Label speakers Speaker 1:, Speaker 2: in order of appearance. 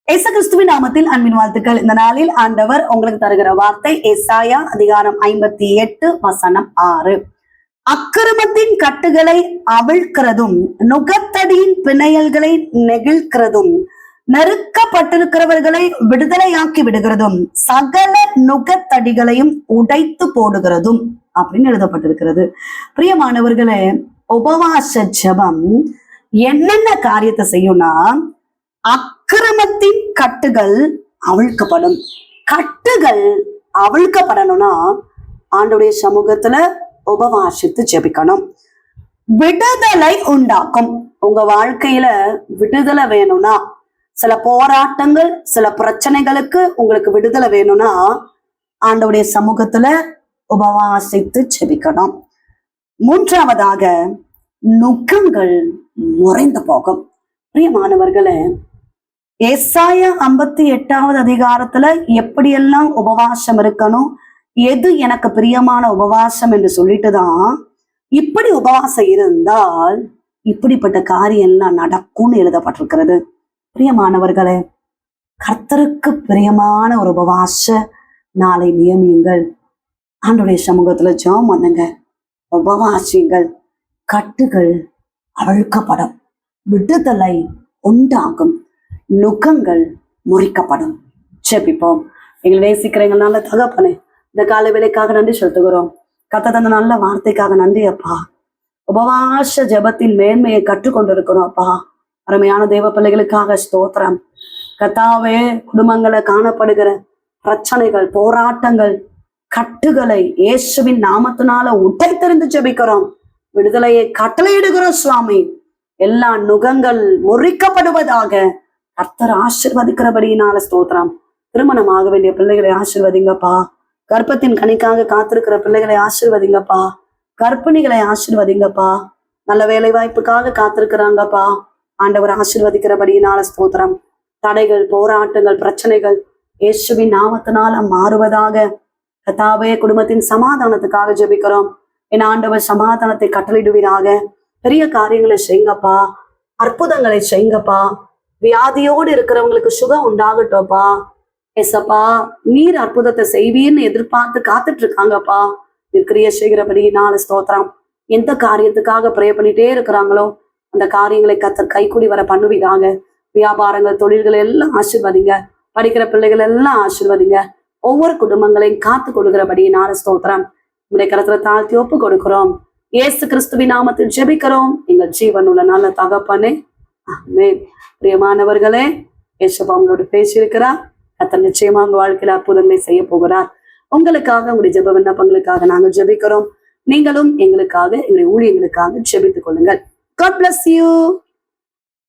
Speaker 1: இயேசு கிறிஸ்துவின் நாமத்தில் அன்பின் வாழ்த்துக்கள். இந்த நாளில் ஆண்டவர் உங்களுக்கு தருகிற வார்த்தை ஏசாயா அதிகாரம் 58 வசனம் 6. அக்கிரமத்தின் கட்டுகளை அவிழ்க்கிறதும் நுகத்தடியின் பிணையல்களை நெகிழ்கிறதும் நெருக்கப்பட்டிருக்கிறவர்களை விடுதலையாக்கி விடுகிறதும் சகல நுகத்தடிகளையும் உடைத்து போடுகிறதும் அப்படின்னு எழுதப்பட்டிருக்கிறது. பிரியமானவர்களே, உபவாச ஜெபம் என்னென்ன காரியத்தை செய்யும்னா, அக்கிரமத்தின் கட்டுகள் அவிழ்க்கப்படும். கட்டுகள் அவிழ்க்கப்படணும்னா ஆண்டவருடைய சமூகத்துல உபவாசித்து ஜெபிக்கணும். விடுதலை உண்டாக்கும். உங்க வாழ்க்கையில விடுதலை வேணும்னா, சில போராட்டங்கள், சில பிரச்சனைகளுக்கு உங்களுக்கு விடுதலை வேணும்னா ஆண்டவருடைய சமூகத்துல உபவாசித்து ஜெபிக்கணும். மூன்றாவதாக, நுகங்கள் முறைந்து போகும். பிரியமானவர்களே, ஏசாயா 58வது அதிகாரத்துல எப்படியெல்லாம் உபவாசம் இருக்கணும், எது எனக்கு பிரியமான உபவாசம் என்று சொல்லிட்டுதான், இப்படி உபவாசம் இருந்தால் இப்படிப்பட்ட காரியம் எல்லாம் நடக்கும்னு எழுதப்பட்டிருக்கிறது. பிரியமானவர்களே, கர்த்தருக்கு பிரியமான ஒரு உபவாச நாளை நியமியுங்கள். ஆண்டவருடைய சமூகத்துல ஜெபம் பண்ணுங்க, உபவாசிங்கள். கட்டுகள் அவிழ்க்கப்படும், விடுதலை உண்டாகும், நுகங்கள் முறிக்கப்படும். ஜெபிப்போம். எங்களை நேசிக்கிறீங்க நல்ல தகப்பனே, இந்த கால வேலைக்காக நன்றி செலுத்துகிறோம். கர்த்தர் தந்த நல்ல வார்த்தைக்காக நன்றி அப்பா. உபவாச ஜெபத்தின் மேன்மையை கற்றுக்கொண்டிருக்கிறோம் அப்பா. அருமையான தேவ பிள்ளைகளுக்காக ஸ்தோத்திரம். கர்த்தாவே, குடும்பங்களை காணப்படுகிற பிரச்சனைகள், போராட்டங்கள், கட்டுகளை இயேசுவின் நாமத்தினால உடைத்தெறிந்து ஜெபிக்கிறோம். விடுதலையை கட்டளையிடுகிறோம் சுவாமி. எல்லா நுகங்கள் முறிக்கப்படுவதாக. கர்த்தர் ஆசீர்வதிக்கிறபடியினால ஸ்தோத்திரம். திருமணமாக வேண்டிய பிள்ளைகளை ஆசீர்வதிங்கப்பா. கர்ப்பத்தின் கனிக்காக காத்திருக்கிற பிள்ளைகளை ஆசீர்வதிங்கப்பா. கர்ப்பிணிகளை ஆசீர்வதிங்கப்பா. நல்ல வேலை வாய்ப்புக்காக காத்திருக்கிறாங்கப்பா. ஆண்டவர் ஆசீர்வதிக்கிறபடியினால ஸ்தோத்திரம். தடைகள், போராட்டங்கள், பிரச்சனைகள் இயேசுவின் நாமத்தினால மாறுவதாக. கர்த்தாவே, குடும்பத்தின் சமாதானத்துக்காக ஜெபிக்கிறோம். என் ஆண்டவர் சமாதானத்தை கட்டளையிடுவீராக. பெரிய காரியங்களை செய்யுங்கப்பா, அற்புதங்களை செய்யுங்கப்பா. வியாதியோடு இருக்கிறவங்களுக்கு சுகம் உண்டாகட்டோப்பா. ஏசப்பா, நீர் அற்புதத்தை செய்வீர்னு எதிர்பார்த்து காத்துட்டு இருக்காங்கப்பா. கிரியை செய்கிறபடினால ஸ்தோத்திரம். எந்த காரியத்துக்காக ப்ரே பண்ணிட்டே இருக்கிறாங்களோ அந்த காரியங்களை கர்த்தர் கைக்கூடி வர பண்ணுவீராக. வியாபாரங்கள், தொழில்கள் எல்லாம் ஆசீர்வதிங்க. படிக்கிற பிள்ளைகள் எல்லாம் ஆசீர்வதிங்க. ஒவ்வொரு குடும்பங்களையும் காத்து கொடுக்கிறபடினால ஸ்தோத்திரம். உங்களுடைய கருத்துல தாழ்த்தி ஒப்பு கொடுக்கிறோம். இயேசு கிறிஸ்துவின் நாமத்தில் ஜெபிக்கிறோம் எங்கள் ஜீவன் உள்ள நல்ல தகப்பனே, ஆமென். பிரியமானவர்களே, ஏசப்பா உங்களோட பேசியிருக்கிறார். கர்த்தர் நிச்சயமா உங்க வாழ்க்கையில அற்புதங்களை செய்ய போகிறார். உங்களுக்காக, உங்களுடைய ஜெப விண்ணப்பங்களுக்காக நாங்கள் ஜெபிக்கிறோம். நீங்களும் எங்களுக்காக, எங்களுடைய ஊழியர்களுக்காக ஜெபித்துக் கொள்ளுங்கள். God bless you.